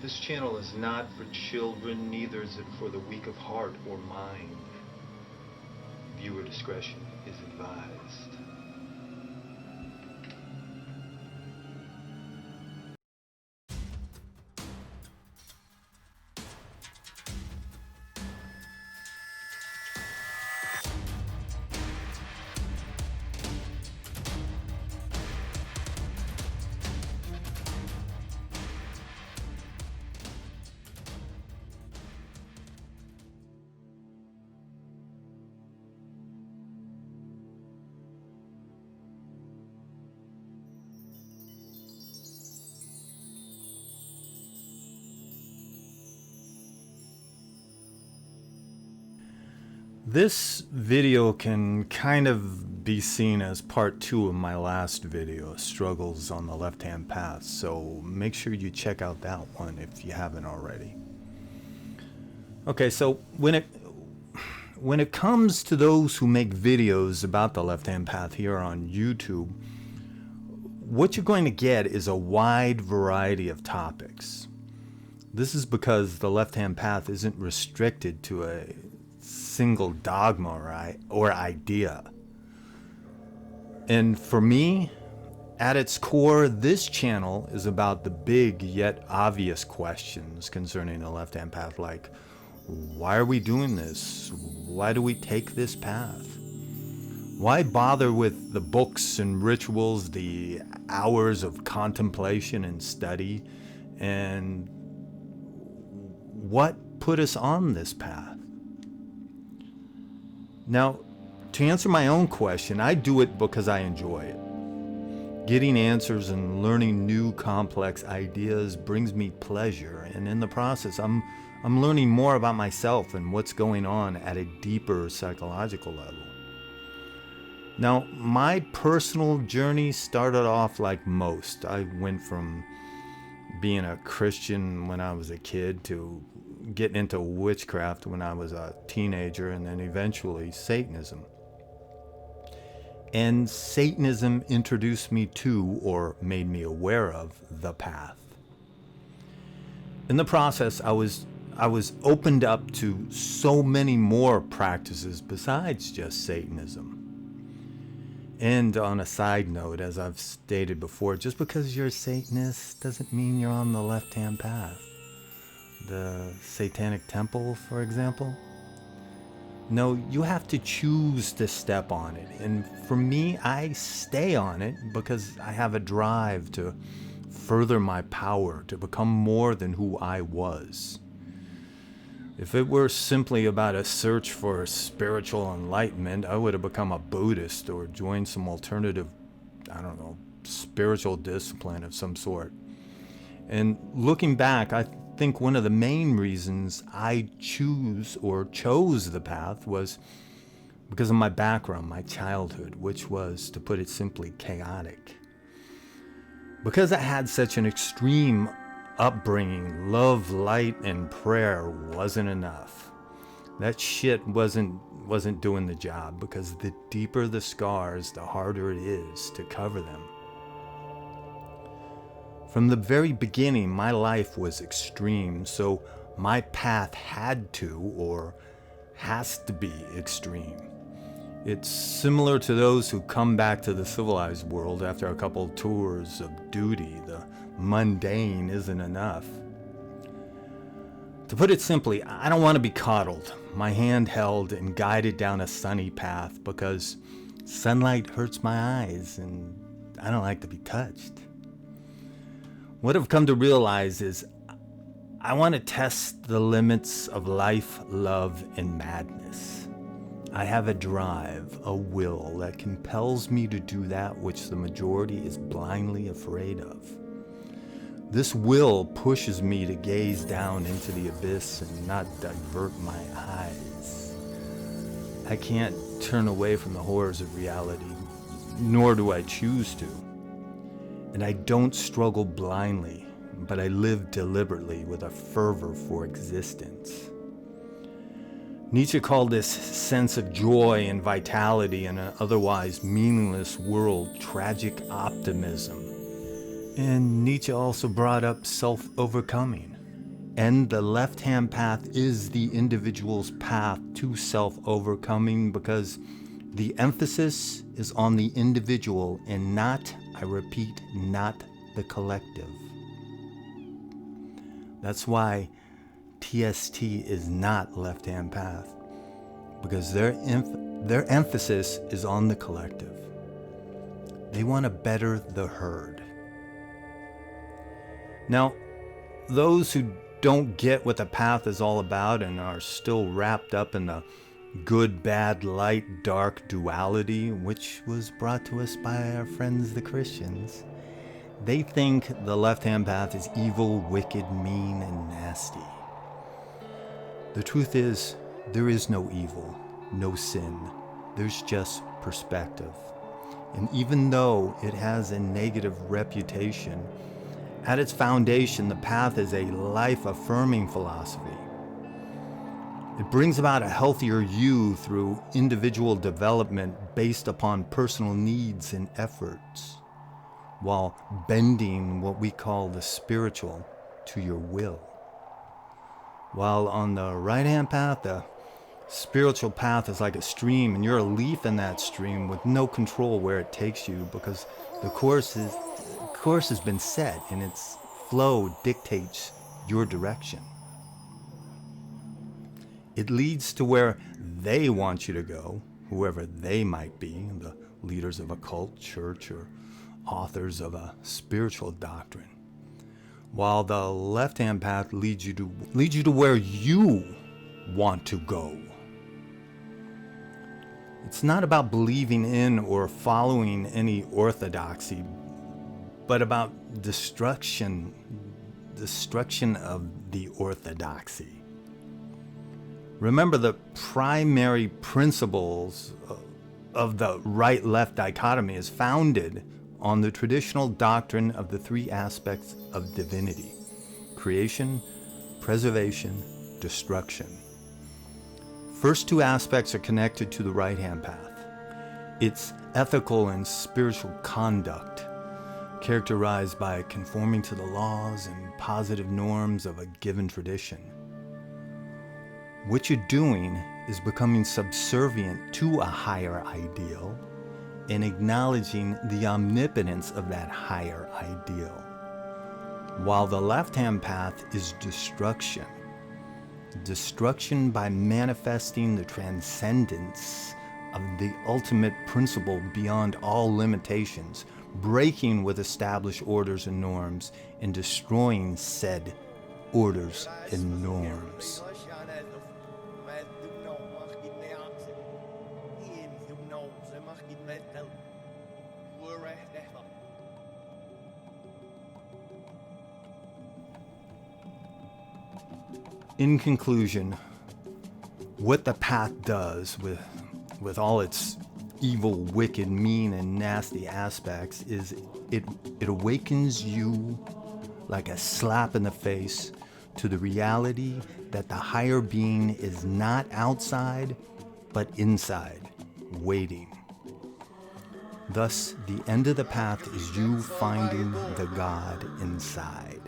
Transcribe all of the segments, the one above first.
This channel is not for children, neither is it for the weak of heart or mind. Viewer discretion is advised. This video can kind of be seen as part 2 of my last video, Struggles on the Left-Hand Path, so make sure you check out that one if you haven't already. Okay, so when it comes to those who make videos about the left-hand path here on YouTube, what you're going to get is a wide variety of topics. This is because the left-hand path isn't restricted to a single dogma or idea. And for me, at its core, this channel is about the big yet obvious questions concerning the left-hand path, like, why are we doing this? Why do we take this path? Why bother with the books and rituals, the hours of contemplation and study, and what put us on this path? Now, to answer my own question, I do it because I enjoy it. Getting answers and learning new complex ideas brings me pleasure, and in the process, I'm learning more about myself and what's going on at a deeper psychological level. Now, my personal journey started off like most. I went from being a Christian when I was a kid to getting into witchcraft when I was a teenager, and then eventually Satanism. And Satanism introduced me to, or made me aware of, the path. In the process, I was opened up to so many more practices besides just Satanism. And on a side note, as I've stated before, just because you're a Satanist doesn't mean you're on the left-hand path. The Satanic Temple, for example. No, you have to choose to step on it. And for me, I stay on it because I have a drive to further my power, to become more than who I was. If it were simply about a search for spiritual enlightenment, I would have become a Buddhist or joined some alternative, spiritual discipline of some sort. And looking back, I think one of the main reasons I chose the path was because of my background, my childhood, which was, to put it simply, chaotic. Because I had such an extreme upbringing, love, light, and prayer wasn't enough. That shit wasn't doing the job, because the deeper the scars, the harder it is to cover them. From the very beginning, my life was extreme, so my path had to, or has to be, extreme. It's similar to those who come back to the civilized world after a couple tours of duty. The mundane isn't enough. To put it simply, I don't want to be coddled, my hand held and guided down a sunny path, because sunlight hurts my eyes and I don't like to be touched. What I've come to realize is I want to test the limits of life, love, and madness. I have a drive, a will that compels me to do that which the majority is blindly afraid of. This will pushes me to gaze down into the abyss and not divert my eyes. I can't turn away from the horrors of reality, nor do I choose to. And I don't struggle blindly, but I live deliberately with a fervor for existence. Nietzsche called this sense of joy and vitality in an otherwise meaningless world tragic optimism. And Nietzsche also brought up self-overcoming. And the left-hand path is the individual's path to self-overcoming, because the emphasis is on the individual and not, I repeat, not the collective. That's why TST is not left-hand path, because their emphasis is on the collective. They want to better the herd. Now, those who don't get what the path is all about and are still wrapped up in the good, bad, light, dark duality, which was brought to us by our friends the Christians, they think the left-hand path is evil, wicked, mean, and nasty. The truth is, there is no evil, no sin. There's just perspective. And even though it has a negative reputation, at its foundation, the path is a life-affirming philosophy. It brings about a healthier you through individual development based upon personal needs and efforts, while bending what we call the spiritual to your will. While on the right-hand path, the spiritual path is like a stream, and you're a leaf in that stream with no control where it takes you, because the course has been set and its flow dictates your direction. It leads to where they want you to go, whoever they might be, the leaders of a cult, church, or authors of a spiritual doctrine. While the left-hand path leads you to where you want to go. It's not about believing in or following any orthodoxy, but about destruction of the orthodoxy. Remember, the primary principles of the right-left dichotomy is founded on the traditional doctrine of the three aspects of divinity: creation, preservation, destruction. First two aspects are connected to the right-hand path. It's ethical and spiritual conduct, characterized by conforming to the laws and positive norms of a given tradition. What you're doing is becoming subservient to a higher ideal and acknowledging the omnipotence of that higher ideal. While the left-hand path is destruction. Destruction by manifesting the transcendence of the ultimate principle beyond all limitations, breaking with established orders and norms, and destroying said orders and norms. In conclusion, what the path does with all its evil, wicked, mean, and nasty aspects is it awakens you like a slap in the face to the reality that the higher being is not outside, but inside, waiting. Thus, the end of the path is you finding the God inside.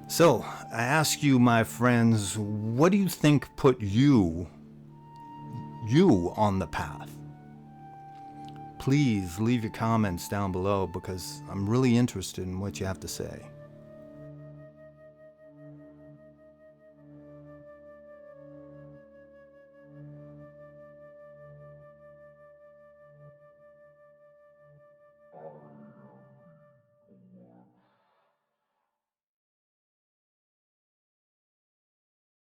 So, I ask you, my friends, what do you think put you on the path? Please leave your comments down below, because I'm really interested in what you have to say.